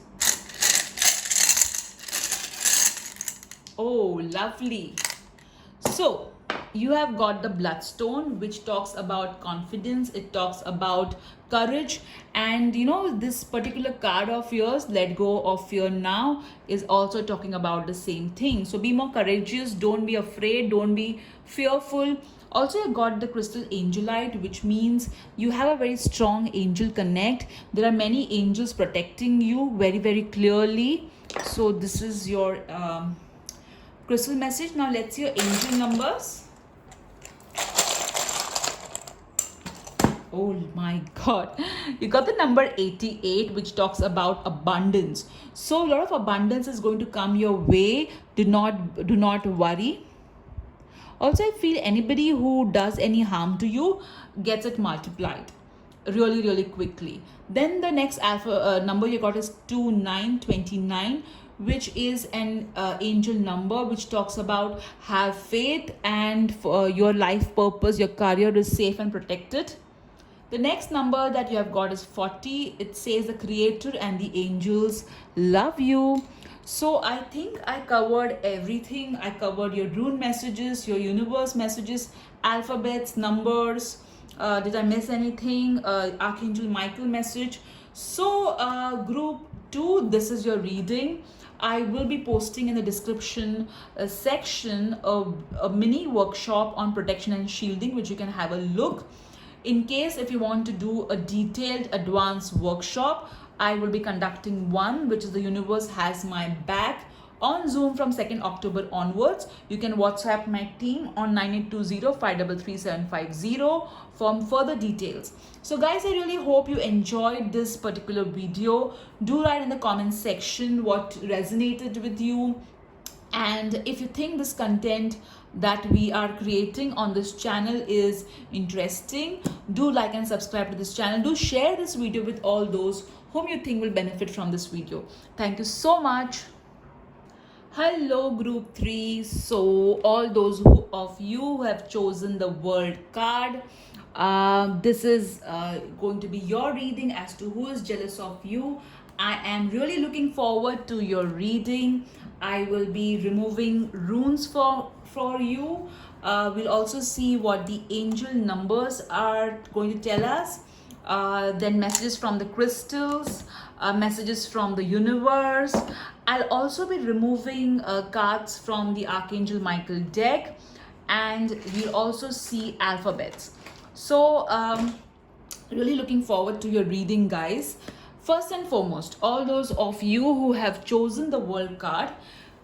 Oh, lovely. So You have got the bloodstone, which talks about confidence, it talks about courage. And this particular card of yours, let go of fear now, is also talking about the same thing. So be more courageous, don't be afraid, don't be fearful. Also, you got the crystal angelite, which means you have a very strong angel connect. There are many angels protecting you very, very clearly. So this is your crystal message. Now let's see your angel numbers. Oh my god, you got the number 88, which talks about abundance. So a lot of abundance is going to come your way. Do not worry. Also, I feel anybody who does any harm to you gets it multiplied really, really quickly. Then the next alpha number you got is 2929, which is an angel number, which talks about have faith and for your life purpose, your career is safe and protected. The next number that you have got is 40. It says the creator and the angels love you. So I think I covered everything. I covered your rune messages, your universe messages, alphabets, numbers. Did I miss anything? Archangel Michael message. So group 2, this is your reading. I will be posting in the description section a mini workshop on protection and shielding, which you can have a look. In case if you want to do a detailed advanced workshop, I will be conducting one, which is the universe has my back, on Zoom from 2nd October onwards. You can WhatsApp my team on 9820-533-750 for further details. So guys, I really hope you enjoyed this particular video. Do write in the comment section what resonated with you. And if you think this content that we are creating on this channel is interesting, do like and subscribe to this channel. Do share this video with all those whom you think will benefit from this video. Thank you so much. Hello group 3. So all those of you who have chosen the world card, this is going to be your reading as to who is jealous of you. I am really looking forward to your reading. I will be removing runes for you. We'll also see what the angel numbers are going to tell us. Then messages from the crystals, messages from the universe. I'll also be removing cards from the Archangel Michael deck, and we'll also see alphabets. So really looking forward to your reading, guys. First and foremost, all those of you who have chosen the world card,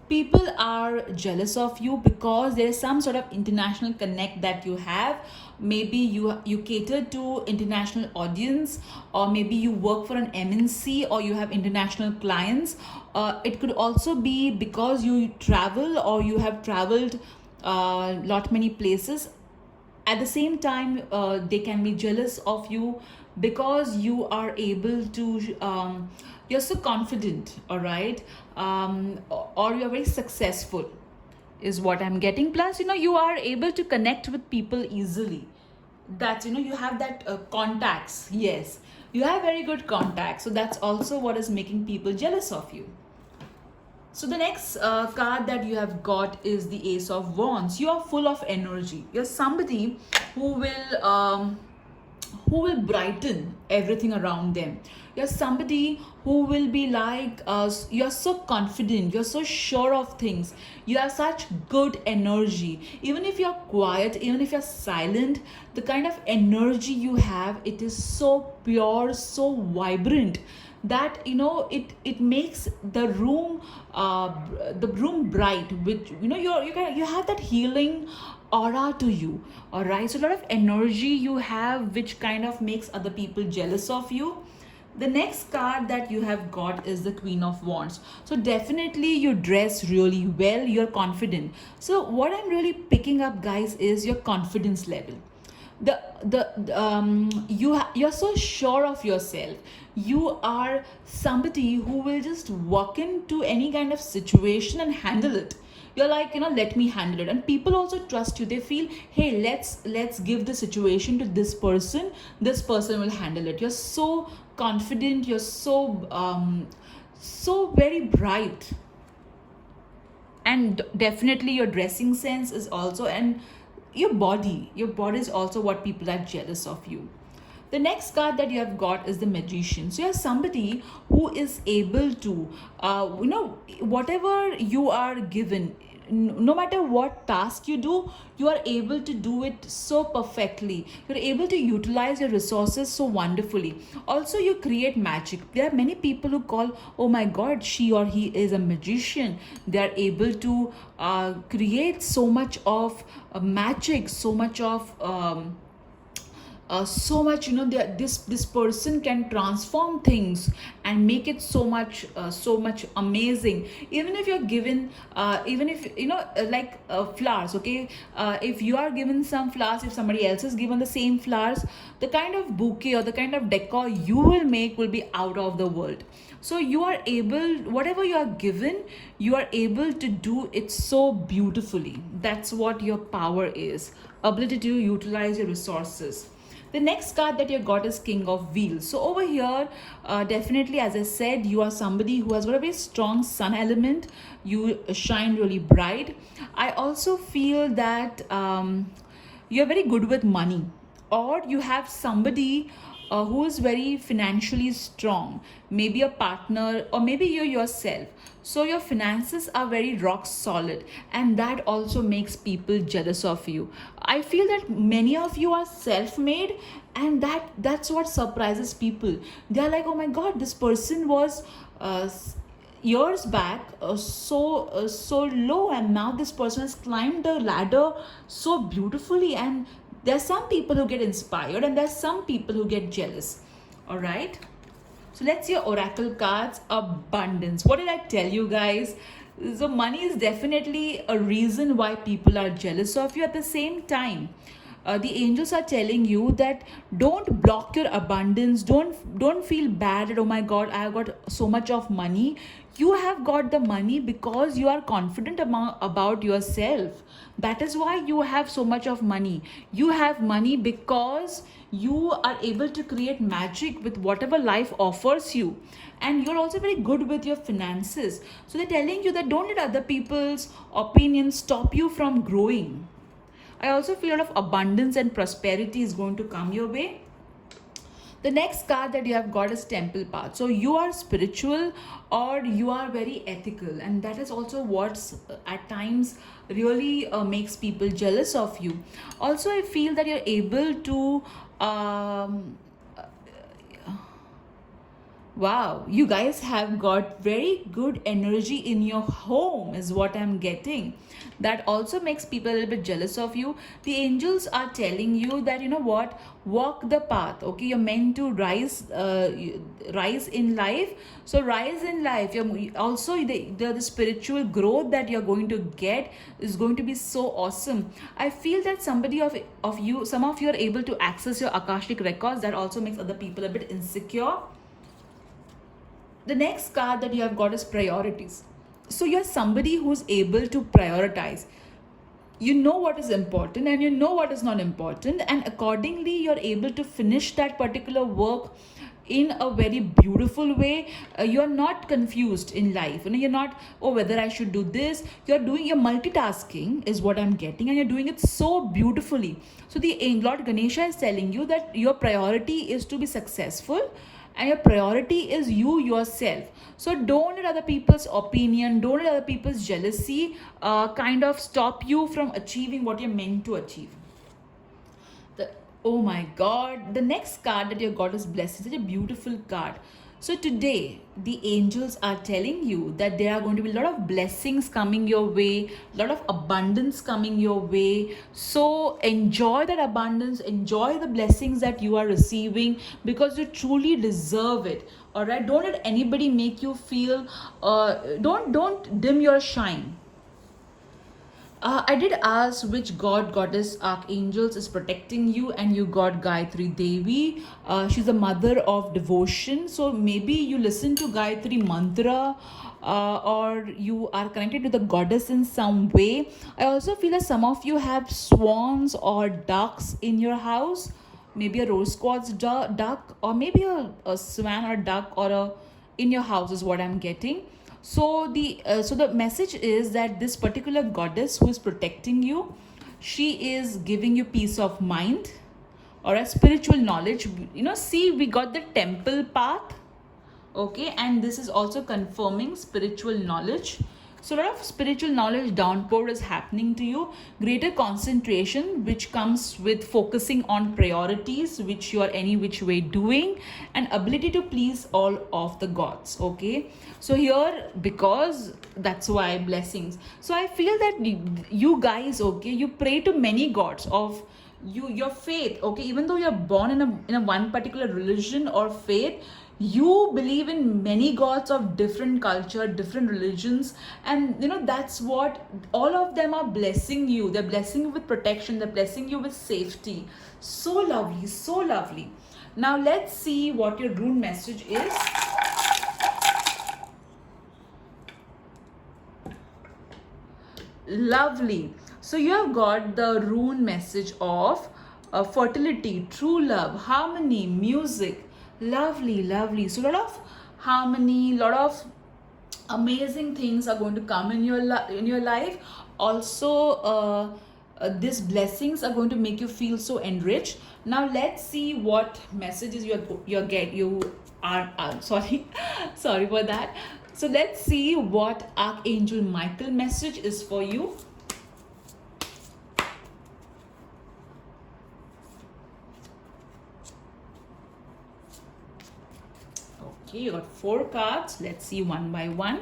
people are jealous of you because there is some sort of international connect that you have. Maybe you cater to international audience, or maybe you work for an MNC, or you have international clients. It could also be because you travel, or you have traveled lot many places. At the same time, they can be jealous of you because you are able to you're so confident, all right, or you're very successful is what I'm getting. Plus you are able to connect with people easily. That's you have that contacts. Yes, you have very good contacts, so that's also what is making people jealous of you. So the next card that you have got is the Ace of Wands. You are full of energy. You're somebody who will brighten everything around them. You're somebody who will be like, you're so confident, you're so sure of things, you have such good energy. Even if you're quiet, even if you're silent, the kind of energy you have, it is so pure, so vibrant, that it makes the room bright, which you have that healing aura to you. All right, so a lot of energy you have, which kind of makes other people jealous of you. The next card that you have got is the Queen of Wands. So definitely you dress really well, you're confident. So what I'm really picking up, guys, is your confidence level. You're so sure of yourself. You are somebody who will just walk into any kind of situation and handle it. You're like, let me handle it. And people also trust you. They feel, hey, let's give the situation to this person will handle it. You're so confident, you're so very bright. And definitely your dressing sense is also, and your body is also what people are jealous of you. The next card that you have got is the Magician. So you're somebody who is able to, whatever you are given, no matter what task you do, you are able to do it so perfectly. You're able to utilize your resources so wonderfully. Also, you create magic. There are many people who call, oh my God, she or he is a magician. They are able to create so much of magic, so much of. So much, this person can transform things and make it so much amazing. Even if you're given even if like flowers, okay, if you are given some flowers, if somebody else is given the same flowers, the kind of bouquet or the kind of decor you will make will be out of the world. So you are able, whatever you are given, you are able to do it so beautifully. That's what your power is, ability to utilize your resources. The next card that you got is King of Wheels. So over here, definitely, as I said, you are somebody who has got a very strong sun element. You shine really bright. I also feel that you're very good with money, or you have somebody who is very financially strong, maybe a partner, or maybe you yourself. So your finances are very rock solid, and that also makes people jealous of you. I feel that many of you are self-made, and that's what surprises people. They're like, oh my God, this person was years back so low, and now this person has climbed the ladder so beautifully. And there's some people who get inspired, and there's some people who get jealous. All right, so let's see your oracle cards. Abundance. What did I tell you guys? So money is definitely a reason why people are jealous of you. At the same time, the angels are telling you that don't block your abundance. Don't feel bad that, oh my God, I have got so much of money. You have got the money because you are confident about yourself. That is why you have so much of money. You have money because you are able to create magic with whatever life offers you, and you're also very good with your finances. So they're telling you that don't let other people's opinions stop you from growing. I also feel a lot of abundance and prosperity is going to come your way. The next card that you have got is Temple Path. So you are spiritual, or you are very ethical, and that is also what's at times really makes people jealous of you. Also, I feel that you're able to wow, you guys have got very good energy in your home, is what I'm getting. That also makes people a little bit jealous of you. The angels are telling you that, you know what, walk the path. Okay, you're meant to rise in life. So rise in life. You're also the spiritual growth that you're going to get is going to be so awesome. I feel that somebody of you, some of you are able to access your Akashic records. That also makes other people a bit insecure. The next card that you have got is priorities. So you're somebody who's able to prioritize. You know what is important and you know what is not important, and accordingly you're able to finish that particular work in a very beautiful way. You're not confused in life. You're not, oh, whether I should do this. You're multitasking is what I'm getting, and you're doing it so beautifully. So the Lord Ganesha is telling you that your priority is to be successful, and your priority is you yourself. So don't let other people's opinion, don't let other people's jealousy kind of stop you from achieving what you're meant to achieve. Oh my God, the next card that you got is Blessing. Such a beautiful card. So today, the angels are telling you that there are going to be a lot of blessings coming your way, a lot of abundance coming your way. So enjoy that abundance, enjoy the blessings that you are receiving, because you truly deserve it. All right, don't let anybody make you feel. Don't dim your shine. I did ask which god, goddess, archangels is protecting you, and you got Gayatri Devi. She's the mother of devotion. So maybe you listen to Gayatri mantra, or you are connected to the goddess in some way. I also feel that some of you have swans or ducks in your house, maybe a rose quartz duck, or maybe a swan or duck or a in your house is what I'm getting. So the message is that this particular goddess who is protecting you, She is giving you peace of mind or a spiritual knowledge. See, we got the temple path. Okay, and this is also confirming spiritual knowledge. So a lot of spiritual knowledge downpour is happening to you. Greater concentration, which comes with focusing on priorities which you are any which way doing, and ability to please all of the gods. Okay, so here, because that's why blessings. So I feel that you guys, okay, you pray to many gods of your faith. Okay, even though you're born in a one particular religion or faith, you believe in many gods of different culture, different religions, and that's what all of them are blessing you. They're blessing you with protection, they're blessing you with safety. So lovely, so lovely. Now let's see what your rune message is. Lovely. So you have got the rune message of fertility, true love, harmony, music. Lovely, lovely. So a lot of harmony, lot of amazing things are going to come in your life. Also, these blessings are going to make you feel so enriched. Now let's see what messages you are sorry sorry for that. So let's see what Archangel Michael message is for you. Okay, you got 4 cards. Let's see one by one.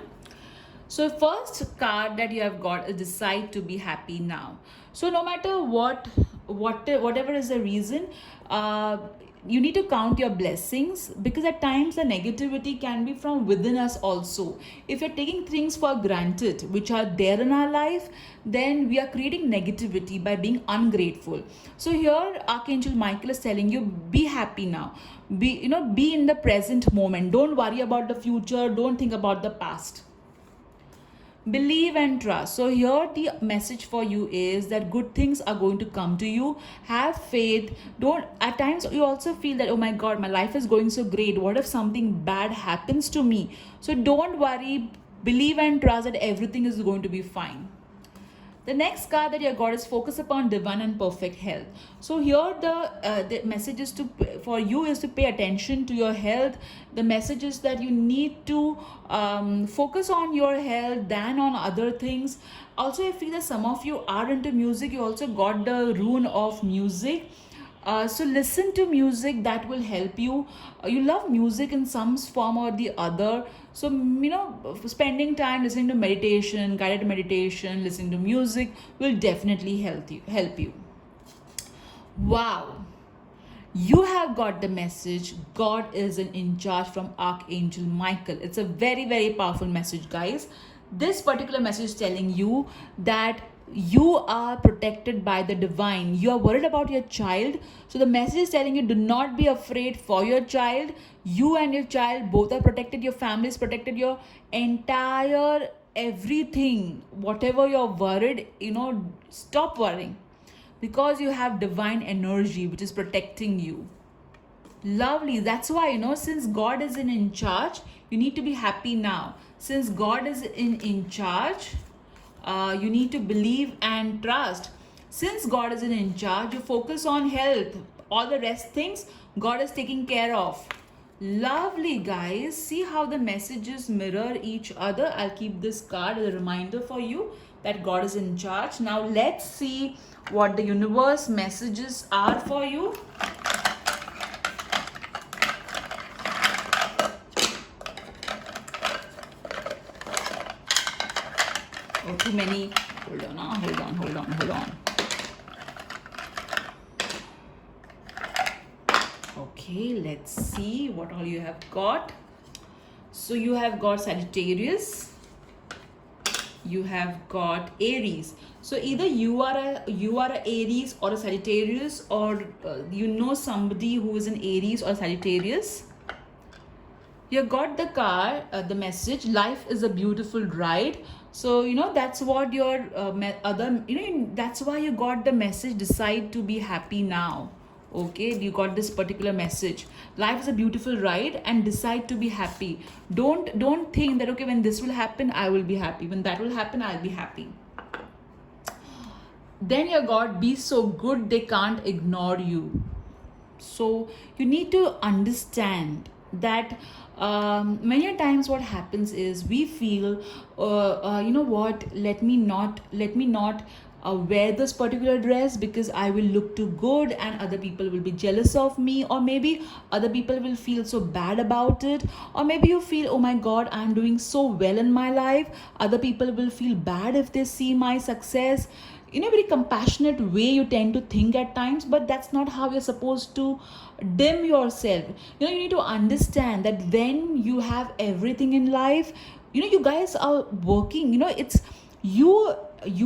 So first card that you have got is decide to be happy now. So no matter whatever is the reason, you need to count your blessings, because at times the negativity can be from within us also. If you're taking things for granted which are there in our life, then we are creating negativity by being ungrateful. So here Archangel Michael is telling you, be happy now. Be in the present moment. Don't worry about the future. Don't think about the past. Believe and trust. So here the message for you is that good things are going to come to you. Have faith. Don't, at times you also feel that, oh my god, my life is going so great, what if something bad happens to me? So don't worry. Believe and trust that everything is going to be fine. The next card that you got is focus upon divine and perfect health. So here the message is for you is to pay attention to your health. The message is that you need to focus on your health than on other things. Also, I feel that some of you are into music. You also got the rune of music. So listen to music, that will help you. You love music in some form or the other. So, spending time listening to meditation, guided meditation, listening to music will definitely help you. Wow. You have got the message. God is in charge from Archangel Michael. It's a very, very powerful message, guys. This particular message is telling you that you are protected by the divine. You are worried about your child. So the message is telling you, do not be afraid for your child. You and your child both are protected. Your family is protected. Your entire everything, whatever you're worried, stop worrying, because you have divine energy which is protecting you. Lovely. That's why, since God is in charge, you need to be happy now. Since God is in charge, you need to believe and trust. Since God is in charge, you focus on health. All the rest things God is taking care of. Lovely, guys. See how the messages mirror each other. I'll keep this card as a reminder for you that God is in charge. Now let's see what the universe messages are for you. Oh, too many. Hold on. Okay, let's see what all you have got. So you have got Sagittarius. You have got Aries. So either you are a Aries or a Sagittarius, or somebody who is an Aries or Sagittarius. You got the card, the message, life is a beautiful ride. So that's what your that's why you got the message, decide to be happy now. Okay, you got this particular message. Life is a beautiful ride and decide to be happy. Don't think that, okay, when this will happen, I will be happy. When that will happen, I'll be happy. Then your God be so good they can't ignore you. So you need to understand that many times what happens is we feel, you know what, let me not wear this particular dress because I will look too good and other people will be jealous of me, or maybe other people will feel so bad about it, or maybe you feel, oh my god, I'm doing so well in my life, other people will feel bad if they see my success. In a very compassionate way you tend to think at times, but that's not how you're supposed to dim yourself. You know, you need to understand that when you have everything in life, you know, you guys are working, you know, it's you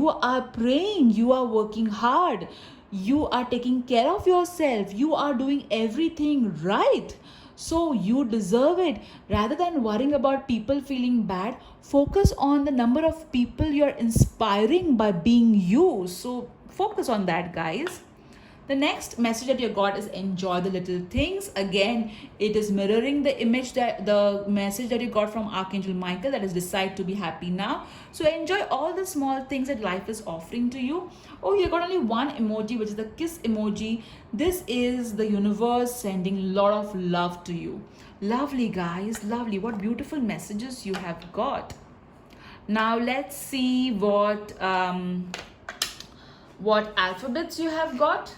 are praying, you are working hard, you are taking care of yourself, you are doing everything right, so you deserve it. Rather than worrying about people feeling bad, focus on the number of people you're inspiring by being you. So focus on that, guys. The next message that you got is enjoy the little things. Again, it is mirroring the image that the message that you got from Archangel Michael, that is decide to be happy now. So enjoy all the small things that life is offering to you. Oh, you got only one emoji, which is the kiss emoji. This is the universe sending a lot of love to you. Lovely, guys, lovely. What beautiful messages you have got. Now let's see what alphabets you have got.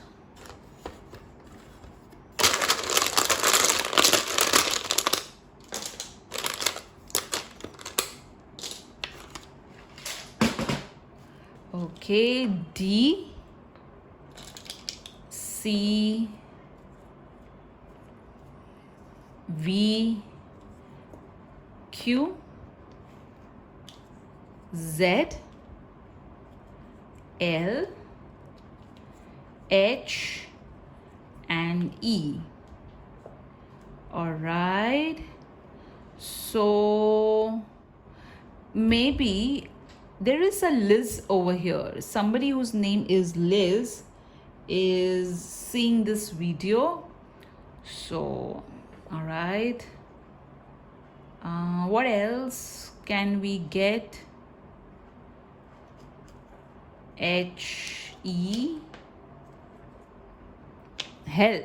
Okay, D, C, V, Q, Z, L, H, and E. All right. So maybe there is a Liz over here. Somebody whose name is Liz is seeing this video. So, all right. What else can we get? H, E, hell.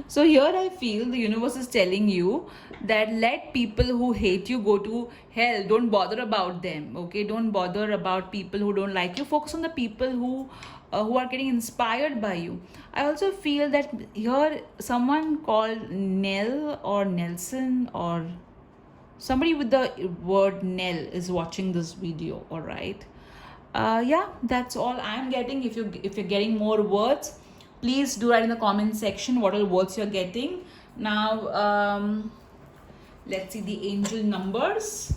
So here I feel the universe is telling you that let people who hate you go to hell. Don't bother about them, okay? Don't bother about people who don't like you. Focus on the people who are getting inspired by you. I also feel that here someone called Nell or Nelson or somebody with the word Nell is watching this video. All right. Yeah, that's all I'm getting. If you're getting more words, please do write in the comment section what all words you're getting. Now let's see the angel numbers.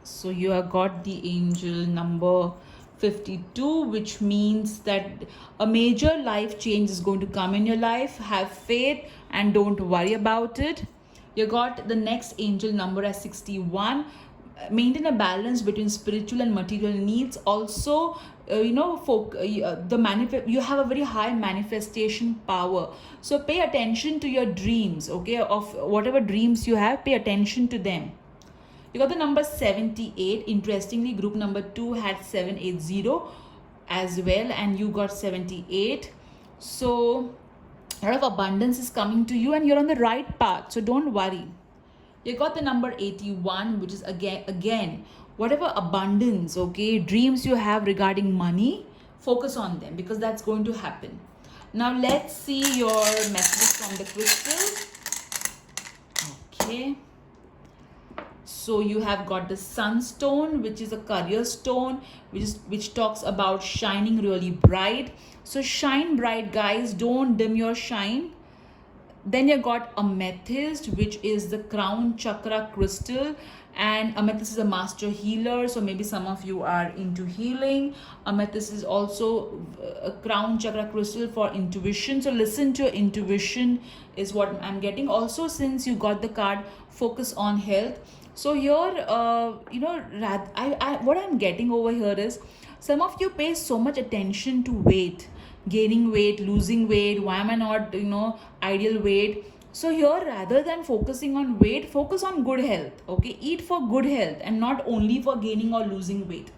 So you have got the angel number 52, which means that a major life change is going to come in your life. Have faith and don't worry about it. You got the next angel number as 61. Maintain a balance between spiritual and material needs. Also, you have a very high manifestation power. So pay attention to your dreams, okay? Of whatever dreams you have, pay attention to them. You got the number 78. Interestingly, group number 2 had 780 as well, and you got 78. So a lot of abundance is coming to you and you're on the right path, so don't worry. You got the number 81, which is again whatever abundance, okay, dreams you have regarding money, focus on them because that's going to happen. Now let's see your messages from the crystal. Okay, so you have got the sunstone, which is a career stone, which talks about shining really bright. So shine bright, guys, don't dim your shine. Then you got amethyst, which is the crown chakra crystal, and amethyst is a master healer, so maybe some of you are into healing. Amethyst is also a crown chakra crystal for intuition, so listen to your intuition is what I'm getting. Also, since you got the card focus on health, so here what I'm getting over here is some of you pay so much attention to weight, gaining weight, losing weight, why am I not ideal weight. So here, rather than focusing on weight, focus on good health. Okay, eat for good health and not only for gaining or losing weight.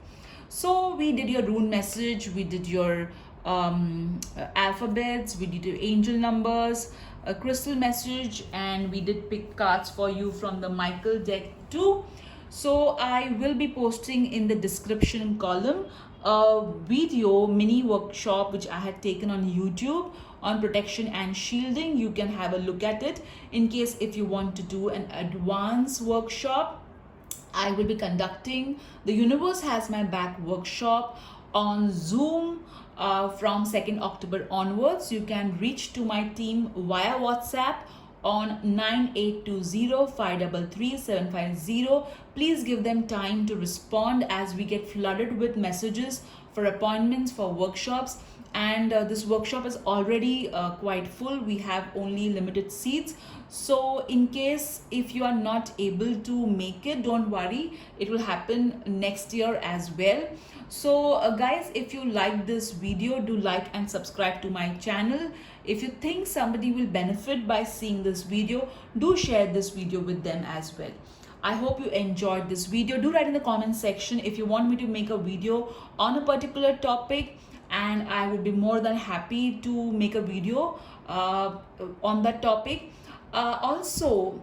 So we did your rune message, we did your alphabets, we did your angel numbers, a crystal message, and we did pick cards for you from the Michael deck too. So I will be posting in the description column a video mini workshop which I had taken on YouTube on protection and shielding. You can have a look at it in case if you want to do an advanced workshop. I will be conducting the Universe Has My Back workshop on Zoom from 2nd October onwards. You can reach to my team via WhatsApp on 9820533750. Please give them time to respond as we get flooded with messages for appointments for workshops, and this workshop is already quite full. We have only limited seats, so in case if you are not able to make it, don't worry, it will happen next year as well. So guys, if you like this video, do like and subscribe to my channel. If you think somebody will benefit by seeing this video, do share this video with them as well. I hope you enjoyed this video. Do write in the comment section if you want me to make a video on a particular topic, and I would be more than happy to make a video on that topic. Also,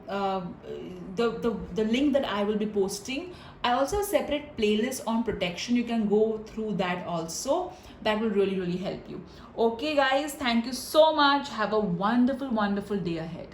the link that I will be posting, I also have a separate playlist on protection. You can go through that also. That will really help you. Okay guys, thank you so much. Have a wonderful day ahead.